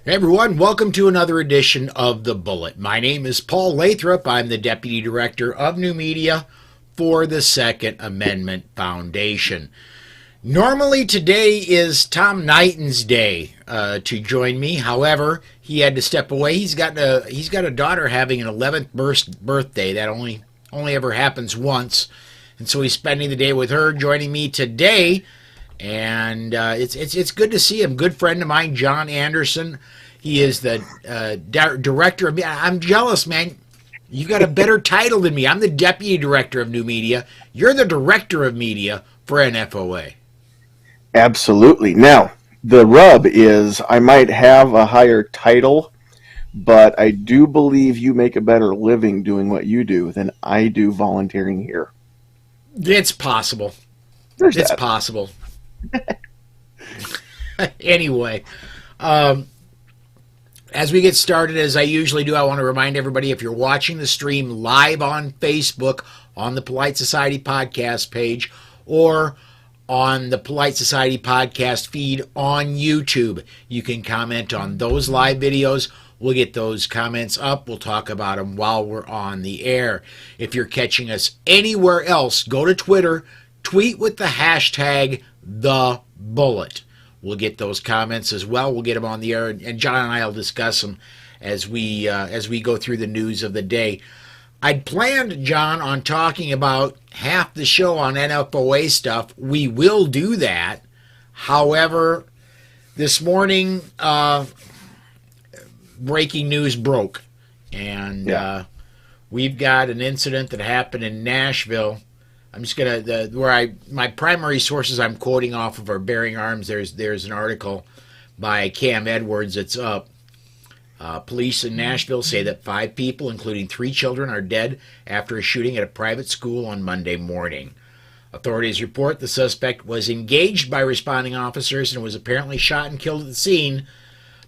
Hey everyone, welcome to another edition of The Bullet. My name is Paul Lathrop. I'm the Deputy Director of New Media for the Second Amendment Foundation. Normally today is Tom Knighton's day to join me. However, he had to step away. He's got a daughter having an 11th birthday. That only ever happens once. And so he's spending the day with her, joining me today. And it's good to see him. Good friend of mine, Jon Anderson. He is the director of. I'm jealous, man. You got a better title than me. I'm the deputy director of new media. You're the director of media for NFOA. Absolutely. Now, the rub is I might have a higher title, but I do believe you make a better living doing what you do than I do volunteering here. It's possible. It's possible. Anyway, as we get started, as I usually do, I want to remind everybody, if you're watching the stream live on Facebook, on the Polite Society podcast page, or on the Polite Society podcast feed on YouTube, you can comment on those live videos. We'll get those comments up. We'll talk about them while we're on the air. If you're catching us anywhere else, go to Twitter, tweet with the hashtag #TheBullet. We'll get those comments as well. We'll get them on the air, and John and I will discuss them as we go through the news of the day. I'd planned, John, on talking about half the show on NFOA stuff. We will do that. However, this morning, breaking news broke, and we've got an incident that happened in Nashville. I'm just gonna my primary sources I'm quoting off of are Bearing Arms. There's an article by Cam Edwards that's up. Police in Nashville say that 5 people, including 3 children, are dead after a shooting at a private school on Monday morning. Authorities report the suspect was engaged by responding officers and was apparently shot and killed at the scene,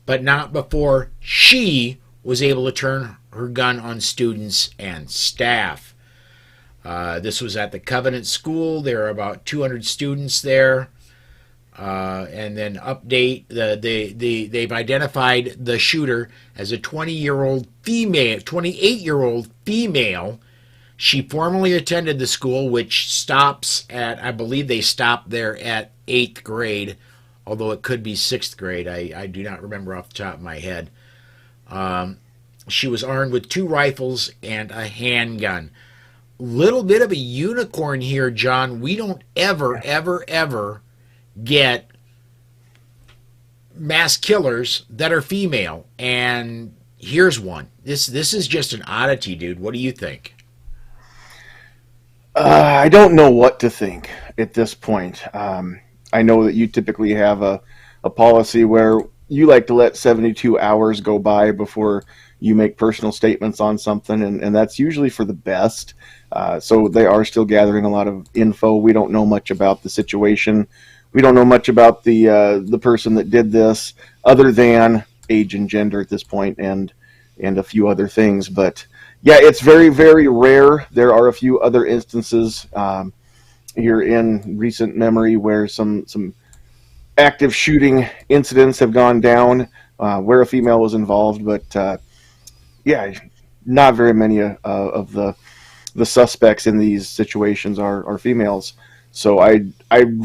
but not before she was able to turn her gun on students and staff. This was at the Covenant School. There are about 200 students there. And then update, they've identified the shooter as a 28-year-old female. She formerly attended the school, which stops at, I believe they stopped there at 8th grade, although it could be 6th grade. I do not remember off the top of my head. She was armed with 2 rifles and a handgun. Little bit of a unicorn here, John. We don't ever get mass killers that are female, and here's one. This is just an oddity, dude. What do you think? I don't know what to think at this point. I know that you typically have a policy where you like to let 72 hours go by before you make personal statements on something, and that's usually for the best. So they are still gathering a lot of info. We don't know much about the situation. We don't know much about the person that did this, other than age and gender at this point, and a few other things. But yeah, it's very, very rare. There are a few other instances here in recent memory where some active shooting incidents have gone down where a female was involved. But yeah, not very many of the suspects in these situations are females. So I'd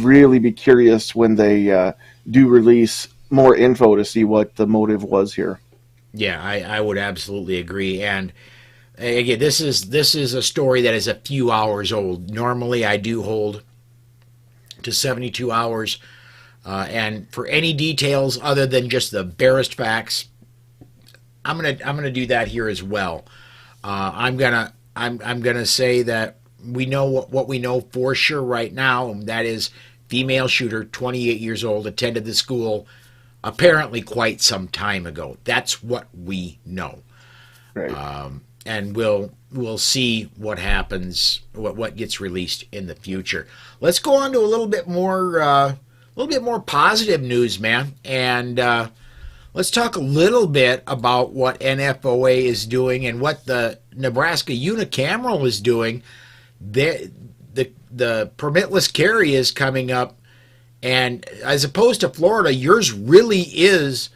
really be curious when they do release more info to see what the motive was here. Yeah, I would absolutely agree. And again, this is a story that is a few hours old. Normally, I do hold to 72 hours, and for any details other than just the barest facts, I'm gonna do that here as well. I'm gonna say that we know what we know for sure right now, and that is female shooter, 28 years old, attended the school apparently quite some time ago. That's what we know. Right. And we'll see what happens, what gets released in the future. Let's go on to a little bit more positive news, man, and let's talk a little bit about what NFOA is doing and what the Nebraska unicameral is doing. The permitless carry is coming up, and as opposed to Florida, yours really is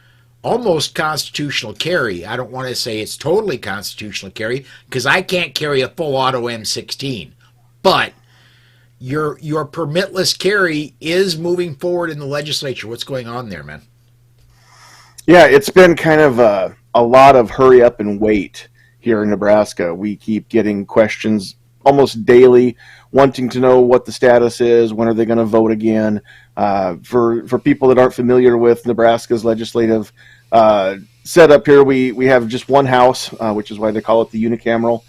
almost constitutional carry. I don't want to say it's totally constitutional carry because I can't carry a full auto M16, but your permitless carry is moving forward in the legislature. What's going on there, man? Yeah, it's been kind of a lot of hurry up and wait here in Nebraska. We keep getting questions almost daily, wanting to know what the status is, when are they going to vote again. For people that aren't familiar with Nebraska's legislative setup here, we have just one house, which is why they call it the unicameral.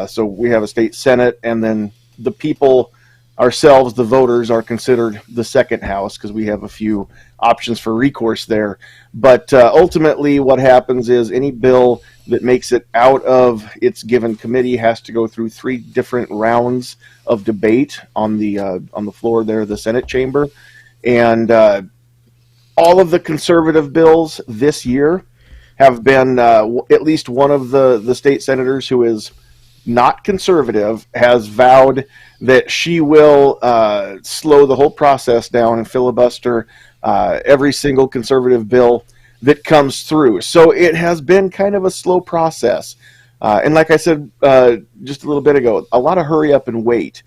So we have a state senate, and then the people ourselves, the voters, are considered the second house because we have a few options for recourse there. But ultimately what happens is any bill that makes it out of its given committee has to go through 3 different rounds of debate on the floor there, the Senate chamber. And all of the conservative bills this year have been, at least one of the state senators who is not conservative has vowed that she will slow the whole process down and filibuster every single conservative bill that comes through. So it has been kind of a slow process. And like I said just a little bit ago, a lot of hurry up and wait.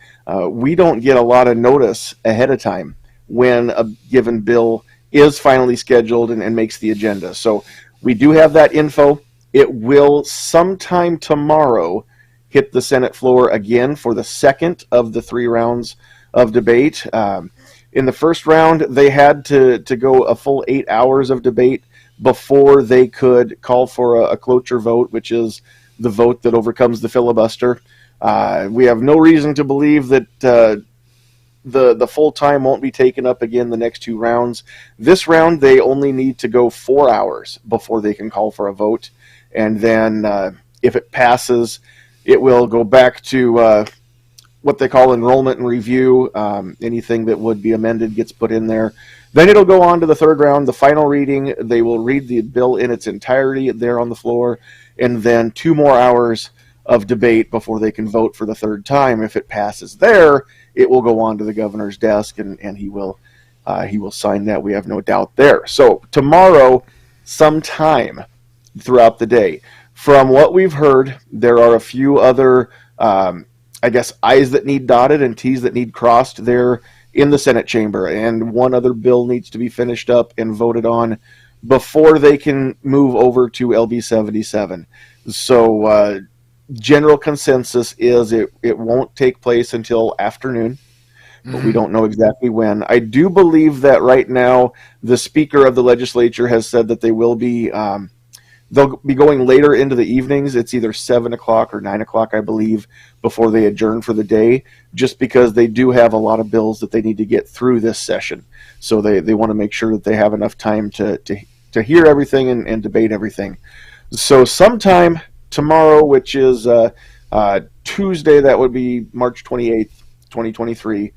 We don't get a lot of notice ahead of time when a given bill is finally scheduled and makes the agenda. So we do have that info. It will sometime tomorrow hit the Senate floor again for the second of the 3 rounds of debate. In the first round, they had to go a full 8 hours of debate before they could call for a cloture vote, which is the vote that overcomes the filibuster. We have no reason to believe that the full time won't be taken up again the next 2 rounds. This round, they only need to go 4 hours before they can call for a vote. And then if it passes, it will go back to what they call enrollment and review. Anything that would be amended gets put in there. Then it'll go on to the 3rd round, the final reading. They will read the bill in its entirety there on the floor, and then 2 more hours of debate before they can vote for the 3rd time. If it passes there, it will go on to the governor's desk, and he will sign that. We have no doubt there. So tomorrow, sometime throughout the day, from what we've heard, there are a few other, I's that need dotted and T's that need crossed there in the Senate chamber. And one other bill needs to be finished up and voted on before they can move over to LB 77. So general consensus is it won't take place until afternoon, but we don't know exactly when. I do believe that right now the Speaker of the legislature has said that they will be... they'll be going later into the evenings. It's either 7 o'clock or 9 o'clock, I believe, before they adjourn for the day, just because they do have a lot of bills that they need to get through this session. So they want to make sure that they have enough time to hear everything and debate everything. So sometime tomorrow, which is Tuesday, that would be March 28th, 2023,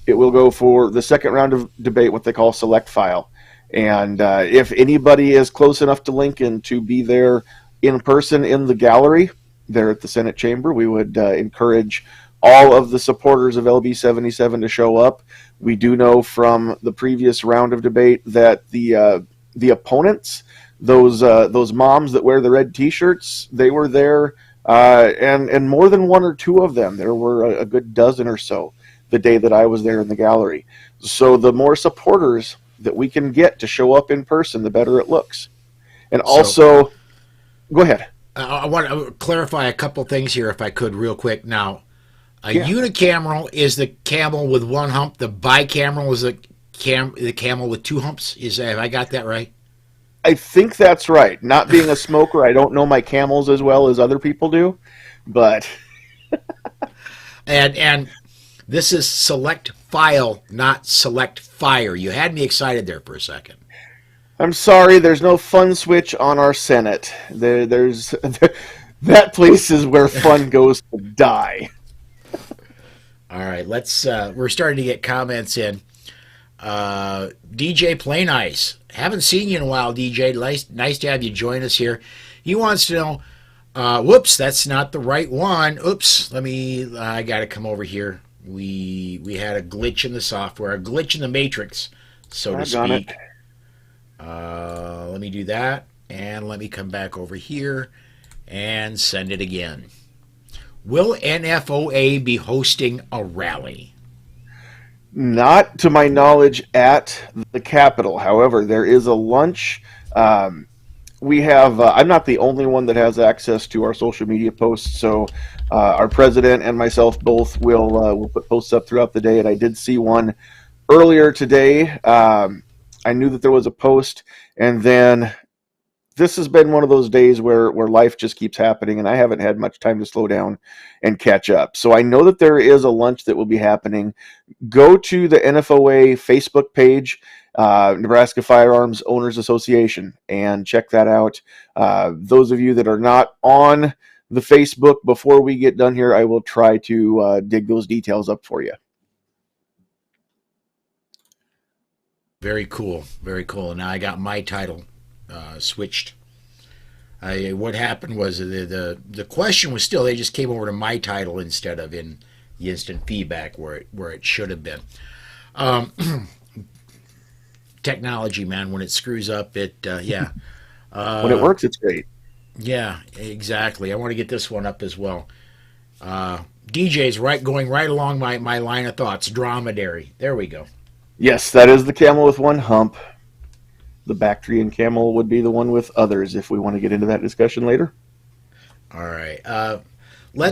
it will go for the second round of debate, what they call select file. And if anybody is close enough to Lincoln to be there in person in the gallery there at the Senate chamber, we would encourage all of the supporters of LB 77 to show up. We do know from the previous round of debate that the opponents, those moms that wear the red T-shirts, they were there, and more than 1 or 2 of them. There were a good dozen or so the day that I was there in the gallery. So the more supporters that we can get to show up in person, the better it looks. And also, go ahead. I want to clarify a couple things here, if I could, real quick. Now, unicameral is the camel with 1 hump. The bicameral is the camel with 2 humps. Have I got that right? I think that's right. Not being a smoker, I don't know my camels as well as other people do, but and this is select file, not select fire. You had me excited there for a second. I'm sorry, there's no fun switch on our Senate. There's that place is where fun goes to die. All right, let's. We're starting to get comments in. DJ Plain Ice, haven't seen you in a while, DJ. Nice to have you join us here. He wants to know. Whoops, that's not the right one. Oops, I got to come over here. We had a glitch in the software, a glitch in the matrix, so to speak. Let me do that, and let me come back over here and send it again. Will NFOA be hosting a rally? Not to my knowledge at the Capitol. However, there is a lunch. We have, I'm not the only one that has access to our social media posts, so our president and myself both will put posts up throughout the day, and I did see one earlier today. I knew that there was a post, and then this has been one of those days where life just keeps happening, and I haven't had much time to slow down and catch up. So I know that there is a lunch that will be happening. Go to the NFOA Facebook page, Nebraska Firearms Owners Association, and check that out. Those of you that are not on the Facebook, before we get done here, I will try to dig those details up for you. Very cool, very cool. And now I got my title switched. What happened was the question was still, they just came over to my title instead of in the instant feedback where it should have been. Technology, man, when it screws up, yeah. When it works, it's great. Yeah, exactly. I want to get this one up as well. DJ's going right along my line of thoughts. Dromedary. There we go. Yes, that is the camel with one hump. The Bactrian camel would be the one with others, if we want to get into that discussion later. All right.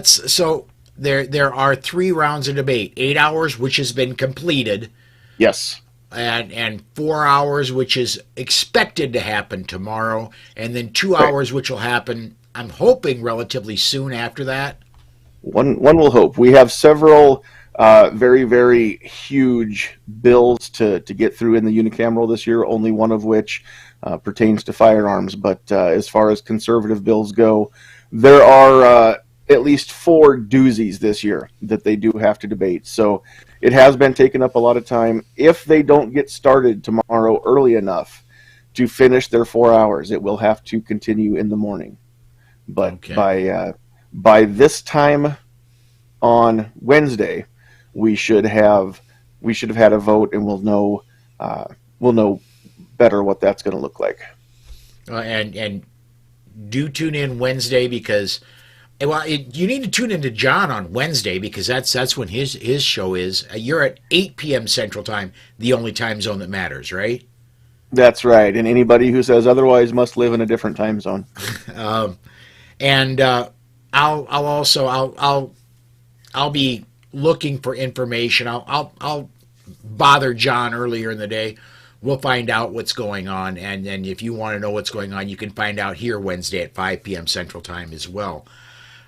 So there are 3 rounds of debate. 8 hours, which has been completed. Yes. And 4 hours, which is expected to happen tomorrow, and then 2 Right. hours, which will happen, I'm hoping, relatively soon after that. One will hope. We have several very, very huge bills to get through in the unicameral this year, only one of which pertains to firearms. But as far as conservative bills go, there are at least 4 doozies this year that they do have to debate. So it has been taking up a lot of time. If they don't get started tomorrow early enough to finish their 4 hours, it will have to continue in the morning. But Okay. by this time on Wednesday, we should have had a vote, and we'll know better what that's going to look like. And do tune in Wednesday because, well, you need to tune into John on Wednesday because that's when his show is. You're at 8 p.m. Central Time, the only time zone that matters, right? That's right, and anybody who says otherwise must live in a different time zone. And I'll be looking for information. I'll bother John earlier in the day. We'll find out what's going on, and then if you want to know what's going on, you can find out here Wednesday at 5 p.m. Central Time as well.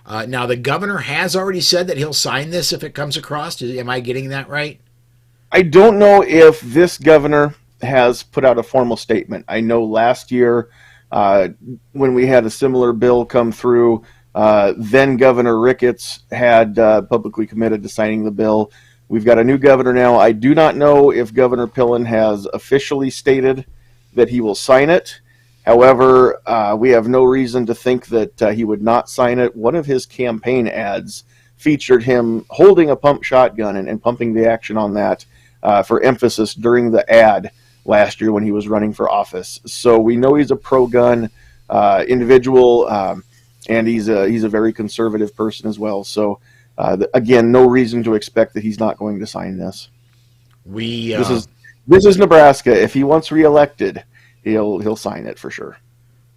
Now, the governor has already said that he'll sign this if it comes across. Am I getting that right? I don't know if this governor has put out a formal statement. I know last year when we had a similar bill come through, then Governor Ricketts had publicly committed to signing the bill. We've got a new governor now. I do not know if Governor Pillen has officially stated that he will sign it. However, we have no reason to think that he would not sign it. One of his campaign ads featured him holding a pump shotgun and pumping the action on that for emphasis during the ad last year when he was running for office. So we know he's a pro-gun individual, and he's a very conservative person as well. So again, no reason to expect that he's not going to sign this. This is Nebraska. If he wants reelected, he'll sign it for sure.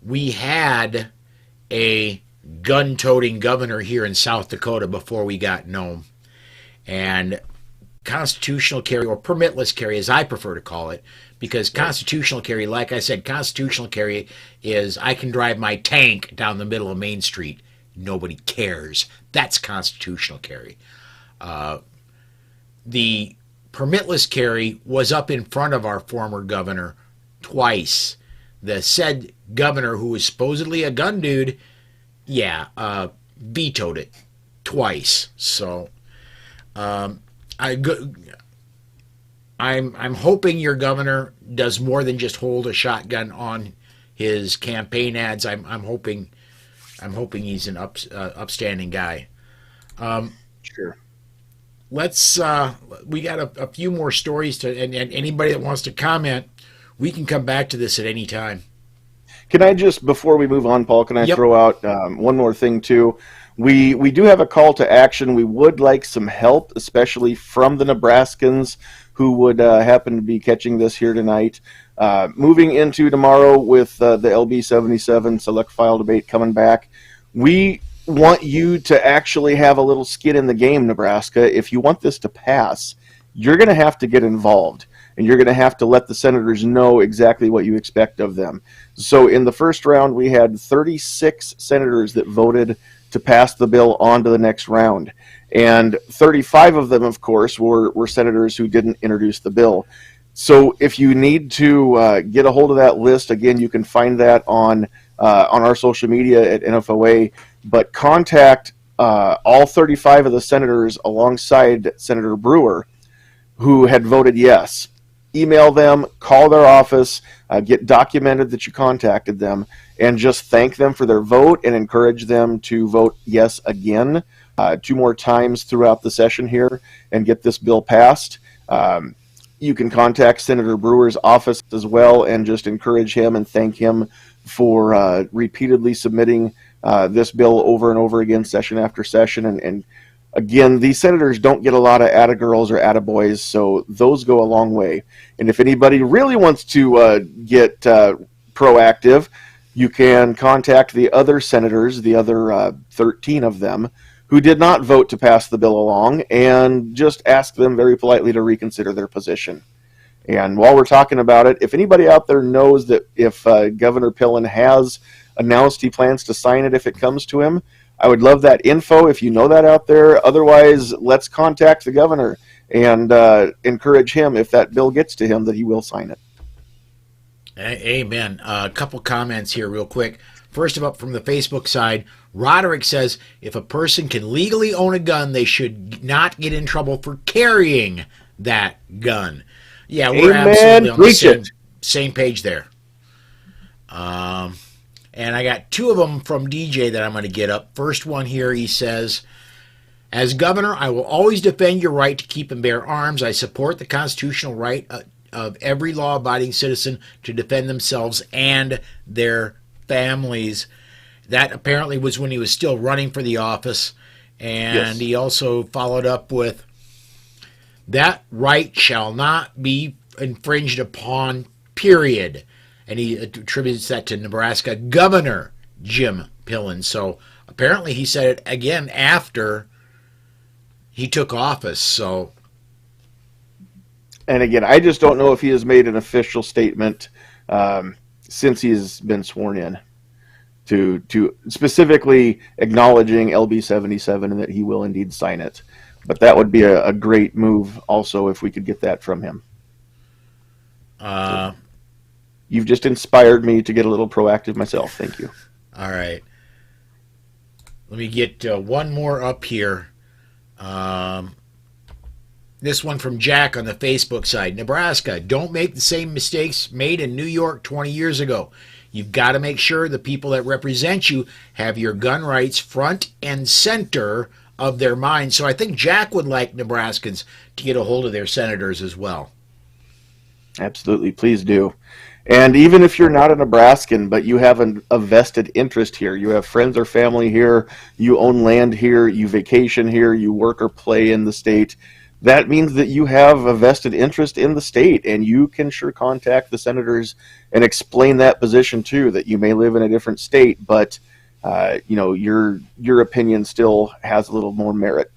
We had a gun-toting governor here in South Dakota before we got Nome, and constitutional carry, or permitless carry as I prefer to call it, because constitutional carry, like I said, constitutional carry is I can drive my tank down the middle of Main Street. Nobody cares. That's constitutional carry. The permitless carry was up in front of our former governor twice. The said governor, who was supposedly a gun dude, vetoed it twice. So I'm hoping your governor does more than just hold a shotgun on his campaign ads. I'm hoping he's an upstanding guy. Sure. We got a few more stories and anybody that wants to comment, we can come back to this at any time. Can I just, before we move on, Paul, can I Yep. throw out one more thing, too? We do have a call to action. We would like some help, especially from the Nebraskans who would happen to be catching this here tonight. Moving into tomorrow with the LB 77 select file debate coming back, we want you to actually have a little skin in the game, Nebraska. If you want this to pass, you're going to have to get involved, and you're going to have to let the senators know exactly what you expect of them. So in the first round, we had 36 senators that voted to pass the bill on to the next round. And 35 of them, of course, were senators who didn't introduce the bill. So if you need to get a hold of that list, again, you can find that on our social media at NFOA, but contact all 35 of the senators alongside Senator Brewer who had voted yes. Email them, call their office, get documented that you contacted them, and just thank them for their vote and encourage them to vote yes again 2 more times throughout the session here and get this bill passed. You can contact Senator Brewer's office as well and just encourage him and thank him for repeatedly submitting this bill over and over again, session after session. And again, these senators don't get a lot of atta-girls or atta-boys, so those go a long way. And if anybody really wants to get proactive, you can contact the other senators, the other 13 of them, who did not vote to pass the bill along, and just ask them very politely to reconsider their position. And while we're talking about it, if anybody out there knows that if Governor Pillen has announced he plans to sign it if it comes to him, I would love that info if you know that out there. Otherwise, let's contact the governor and encourage him, if that bill gets to him, that he will sign it. Amen. A couple comments here real quick. First of all, from the Facebook side, Roderick says, if a person can legally own a gun, they should not get in trouble for carrying that gun. Yeah, we're absolutely on the same page there. And I got 2 of them from DJ that I'm going to get up. First one here, he says, as governor, I will always defend your right to keep and bear arms. I support the constitutional right of every law-abiding citizen to defend themselves and their families. That apparently was when he was still running for the office. And yes. He also followed up with, that right shall not be infringed upon, period. And he attributes that to Nebraska Governor Jim Pillen. So apparently he said it again after he took office. So, and again, I just don't know if he has made an official statement since he's been sworn in to specifically acknowledging LB 77 and that he will indeed sign it. But that would be a great move also if we could get that from him. You've just inspired me to get a little proactive myself. Thank you. All right. Let me get one more up here. This one from Jack on the Facebook side. Nebraska, don't make the same mistakes made in New York 20 years ago. You've got to make sure the people that represent you have your gun rights front and center of their minds. So I think Jack would like Nebraskans to get a hold of their senators as well. Absolutely. Please do. And even if you're not a Nebraskan, but you have a vested interest here, you have friends or family here, you own land here, you vacation here, you work or play in the state, that means that you have a vested interest in the state, and you can sure contact the senators and explain that position too, that you may live in a different state, but your opinion still has a little more merit.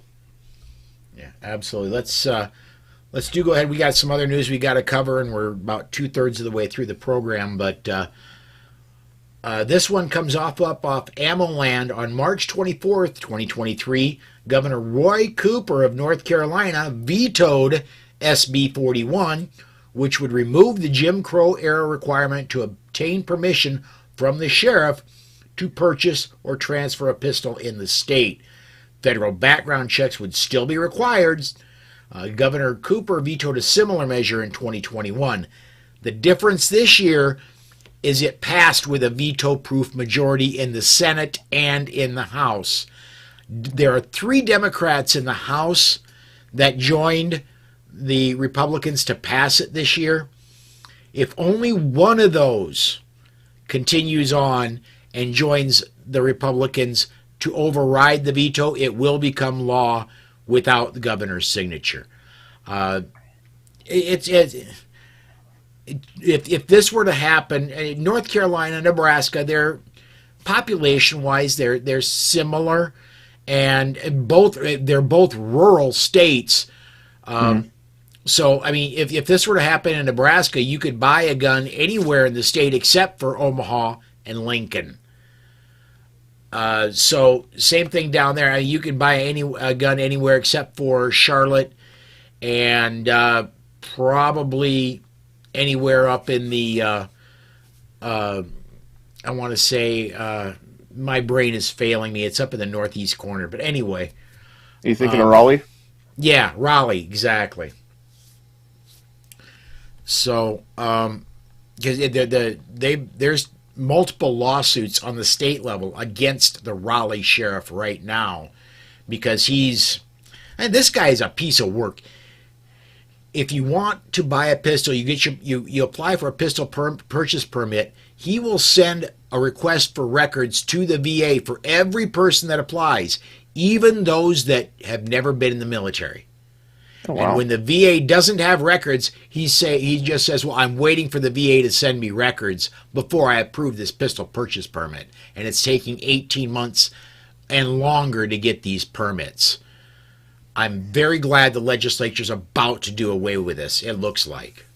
Yeah, absolutely. Let's go ahead. We got some other news we got to cover, and we're about 2/3 of the way through the program. But this one comes off Ammo Land on March 24th, 2023. Governor Roy Cooper of North Carolina vetoed SB 41, which would remove the Jim Crow era requirement to obtain permission from the sheriff to purchase or transfer a pistol in the state. Federal background checks would still be required. Governor Cooper vetoed a similar measure in 2021. The difference this year is it passed with a veto-proof majority in the Senate and in the House. There are 3 Democrats in the House that joined the Republicans to pass it this year. If only one of those continues on and joins the Republicans to override the veto, it will become law without the governor's signature. Uh, if this were to happen, North Carolina, Nebraska, they're population-wise they're similar, and they're both rural states. Mm-hmm. So, I mean, if this were to happen in Nebraska, you could buy a gun anywhere in the state except for Omaha and Lincoln. So, same thing down there. You can buy a gun anywhere except for Charlotte and probably anywhere up in the, I want to say, my brain is failing me. It's up in the northeast corner. But anyway. Are you thinking of Raleigh? Yeah, Raleigh, exactly. So, because there's multiple lawsuits on the state level against the Raleigh sheriff right now, because and this guy is a piece of work. If you want to buy a pistol, you apply for a pistol purchase permit. He will send a request for records to the VA for every person that applies, even those that have never been in the military. Oh, wow. And when the VA doesn't have records, he just says, well, I'm waiting for the VA to send me records before I approve this pistol purchase permit. And it's taking 18 months and longer to get these permits. I'm very glad the legislature's about to do away with this, it looks like.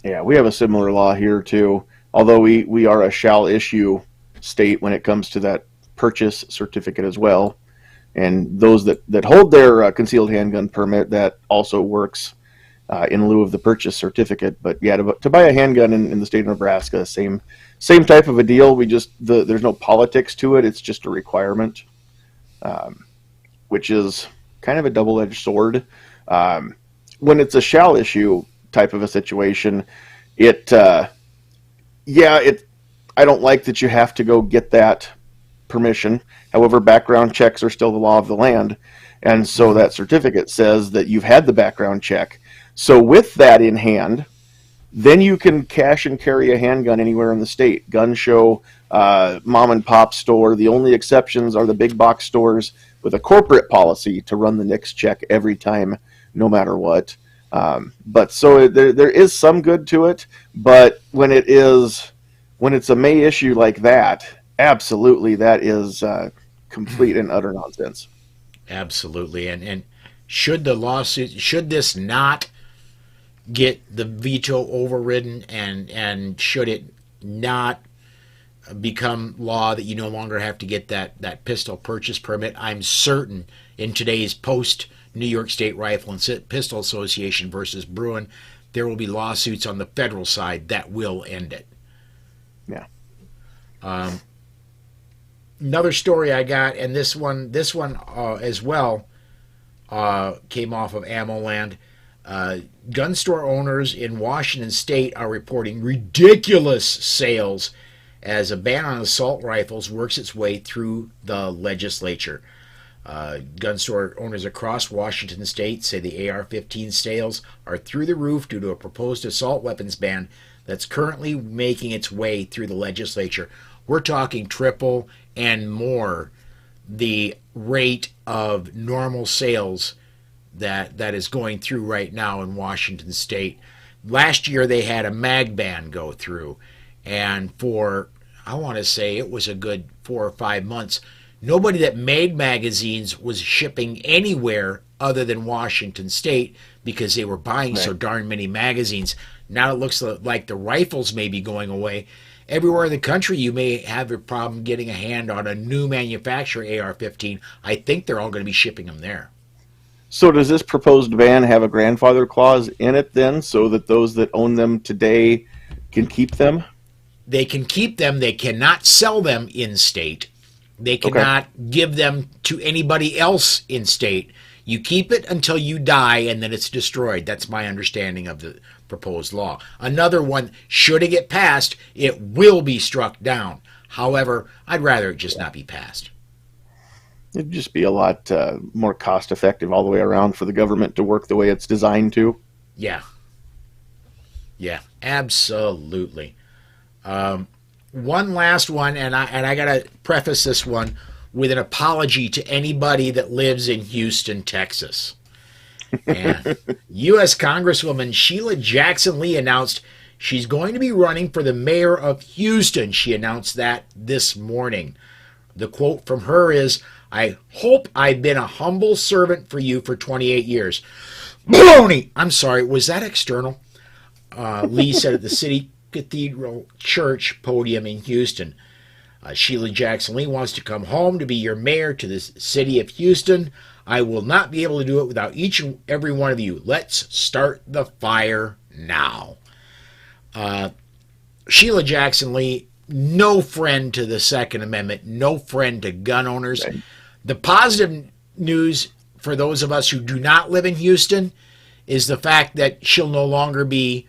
Yeah, we have a similar law here, too. Although we are a shall issue state when it comes to that purchase certificate as well. And those that hold their concealed handgun permit, that also works in lieu of the purchase certificate. But yeah, to buy a handgun in the state of Nebraska, same type of a deal. There's no politics to it. It's just a requirement, which is kind of a double-edged sword. When it's a shall issue type of a situation, I don't like that you have to go get that permission. However, background checks are still the law of the land. And so that certificate says that you've had the background check. So with that in hand, then you can cash and carry a handgun anywhere in the state. Gun show, mom and pop store. The only exceptions are the big box stores with a corporate policy to run the NICS check every time, no matter what. But so there is some good to it. But when it's a May issue like that, absolutely, that is complete and utter nonsense. Absolutely, and should this not get the veto overridden, and should it not become law that you no longer have to get that pistol purchase permit, I'm certain in today's post New York State Rifle and Pistol Association versus Bruin, there will be lawsuits on the federal side that will end it. Yeah. Another story I got, and this one as well came off of AmmoLand. Gun store owners in Washington State are reporting ridiculous sales as a ban on assault rifles works its way through the legislature. Gun store owners across Washington State say the AR-15 sales are through the roof due to a proposed assault weapons ban that's currently making its way through the legislature. We're talking triple and more the rate of normal sales that is going through right now in Washington State. Last year they had a mag ban go through, and for, I want to say, it was a good 4 or 5 months, nobody that made magazines was shipping anywhere other than Washington State because they were buying so darn many magazines. Now it looks like the rifles may be going away. Everywhere in the country, you may have a problem getting a hand on a new manufacturer AR-15. I think they're all going to be shipping them there. So does this proposed ban have a grandfather clause in it then, so that those that own them today can keep them? They can keep them. They cannot sell them in state. They cannot give them to anybody else in state. You keep it until you die, and then it's destroyed. That's my understanding of the proposed law. Another one, should it get passed, it will be struck down. However, I'd rather it just not be passed. It'd just be a lot more cost-effective all the way around for the government to work the way it's designed to. Yeah. Yeah, absolutely. One last one, and I gotta preface this one with an apology to anybody that lives in Houston, Texas. And U.S. Congresswoman Sheila Jackson Lee announced she's going to be running for the mayor of Houston. She announced that this morning. The quote from her is, "I hope I've been a humble servant for you for 28 years." Baloney! I'm sorry, was that external? Lee said at the City Cathedral Church podium in Houston. Sheila Jackson Lee wants to come home to be your mayor to the city of Houston. I will not be able to do it without each and every one of you. Let's start the fire now. Sheila Jackson Lee, no friend to the Second Amendment, no friend to gun owners. Right. The positive news for those of us who do not live in Houston is the fact that she'll no longer be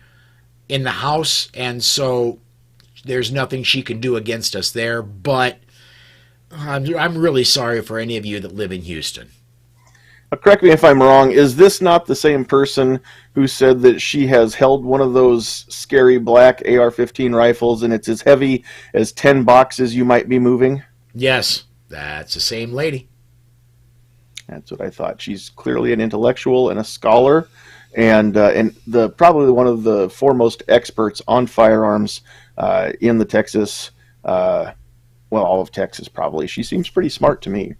in the House, and so there's nothing she can do against us there. But I'm really sorry for any of you that live in Houston. Correct me if I'm wrong. Is this not the same person who said that she has held one of those scary black AR-15 rifles and it's as heavy as 10 boxes you might be moving? Yes, that's the same lady. That's what I thought. She's clearly an intellectual and a scholar, and the probably one of the foremost experts on firearms in the Texas, all of Texas probably. She seems pretty smart to me.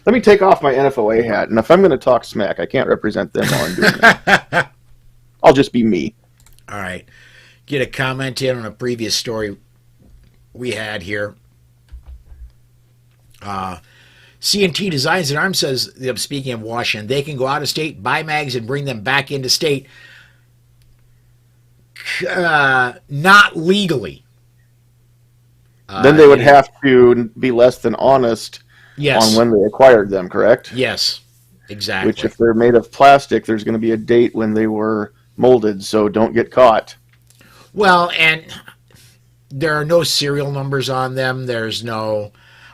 Let me take off my NFOA hat, and if I'm going to talk smack, I can't represent them while I'm doing it. I'll just be me. All right. Get a comment in on a previous story we had here. C&T Designs and Arms says, speaking of Washington, they can go out of state, buy mags, and bring them back into state. Not legally. Then they would have to be less than honest. Yes. On when they acquired them, correct? Yes, exactly. Which, if they're made of plastic, there's going to be a date when they were molded, so don't get caught. Well, and there are no serial numbers on them.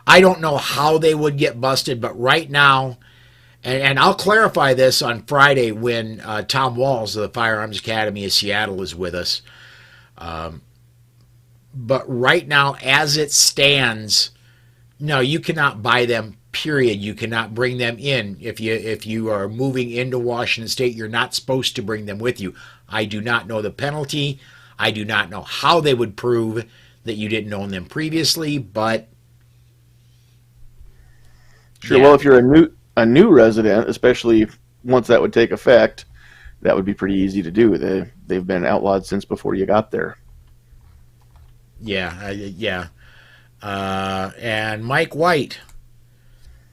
I don't know how they would get busted, but right now, and I'll clarify this on Friday when Tom Walls of the Firearms Academy of Seattle is with us. But right now, as it stands, no, you cannot buy them, period. You cannot bring them in. If you are moving into Washington State, you're not supposed to bring them with you. I do not know the penalty. I do not know how they would prove that you didn't own them previously, but... Sure, yeah. Well, if you're a new resident, especially once that would take effect, that would be pretty easy to do. They've been outlawed since before you got there. Yeah. And Mike White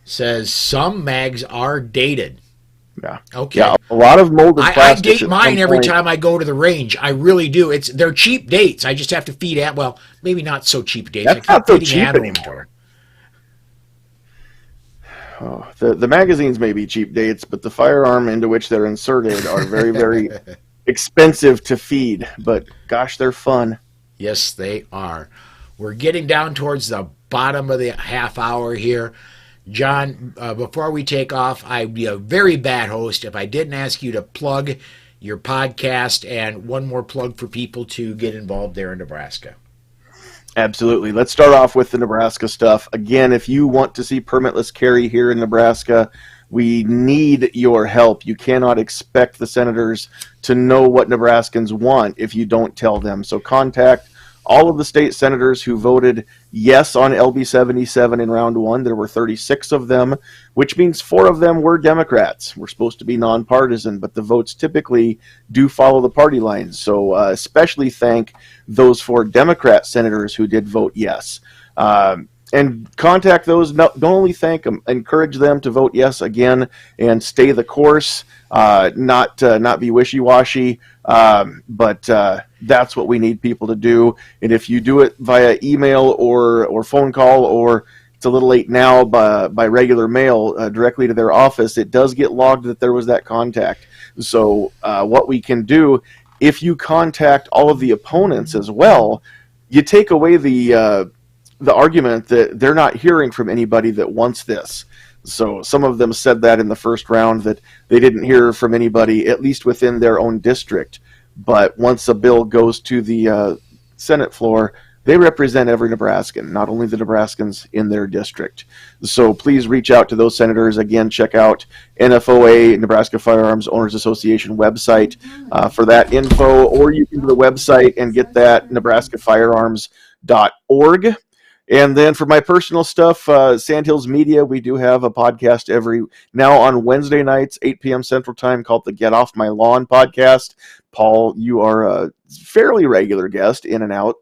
says some mags are dated. Yeah. Okay. Yeah, a lot of molded plastic. I date mine every time I go to the range. I really do. They're cheap dates. I just have to feed at, well, maybe not so cheap dates. That's not so cheap anymore. Oh, the magazines may be cheap dates, but the firearm into which they're inserted are very, very expensive to feed. But gosh, they're fun. Yes, they are. We're getting down towards the bottom of the half hour here. John, before we take off, I'd be a very bad host if I didn't ask you to plug your podcast and one more plug for people to get involved there in Nebraska. Absolutely. Let's start off with the Nebraska stuff. Again, if you want to see permitless carry here in Nebraska, we need your help. You cannot expect the senators to know what Nebraskans want if you don't tell them. So contact all of the state senators who voted yes on LB 77 in round one. There were 36 of them, which means 4 of them were Democrats. We're supposed to be nonpartisan, but the votes typically do follow the party lines. So especially thank those 4 Democrat senators who did vote yes. And contact those, don't only thank them, encourage them to vote yes again and stay the course, not be wishy-washy, but that's what we need people to do. And if you do it via email or phone call, or it's a little late now, by regular mail directly to their office, it does get logged that there was that contact. So what we can do, if you contact all of the opponents as well, you take away the argument that they're not hearing from anybody that wants this. So some of them said that in the first round, that they didn't hear from anybody, at least within their own district. But once a bill goes to the Senate floor, they represent every Nebraskan, not only the Nebraskans in their district. So please reach out to those senators. Again, check out NFOA, Nebraska Firearms Owners Association website for that info, or you can go to the website and get that, nebraskafirearms.org. And then for my personal stuff, Sandhills Media, we do have a podcast now on Wednesday nights, 8 p.m. Central Time, called the Get Off My Lawn podcast. Paul, you are a fairly regular guest in and out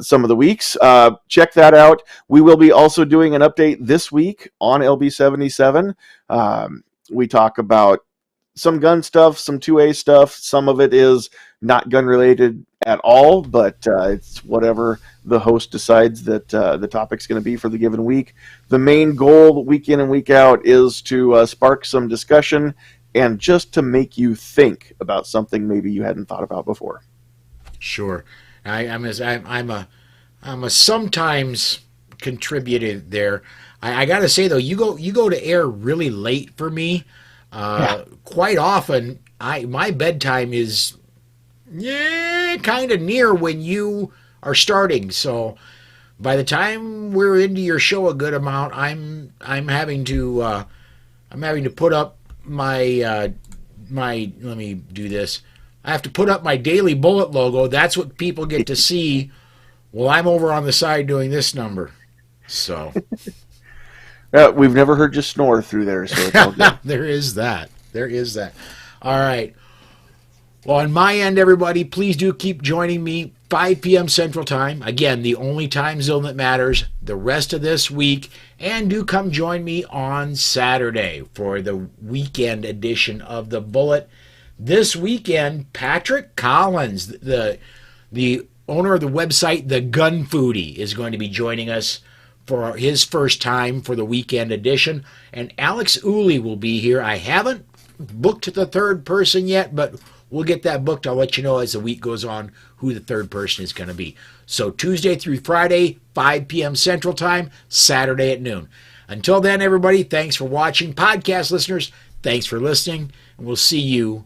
some of the weeks. Check that out. We will be also doing an update this week on LB77. We talk about some gun stuff, some 2A stuff. Some of it is not gun related at all, but it's whatever the host decides that the topic's going to be for the given week. The main goal week in and week out is to spark some discussion and just to make you think about something maybe you hadn't thought about before. Sure. I'm a sometimes contributor there. I got to say though, you go to air really late for me. Quite often, my bedtime is kind of near when you are starting. So by the time we're into your show a good amount, I'm having to put up my let me do this. I have to put up my Daily Bullet logo. That's what people get to see. Well, I'm over on the side doing this number. So we've never heard you snore through there, so it's all good. There is that. All right. Well, on my end, everybody, please do keep joining me 5 p.m. Central Time. Again, the only time zone that matters the rest of this week. And do come join me on Saturday for the weekend edition of The Bullet. This weekend, Patrick Collins, the owner of the website The Gun Foodie, is going to be joining us for his first time for the weekend edition. And Alex Uli will be here. I haven't booked the third person yet, but we'll get that booked. I'll let you know as the week goes on who the third person is going to be. So Tuesday through Friday, 5 p.m. Central Time, Saturday at noon. Until then, everybody, thanks for watching. Podcast listeners, thanks for listening, and we'll see you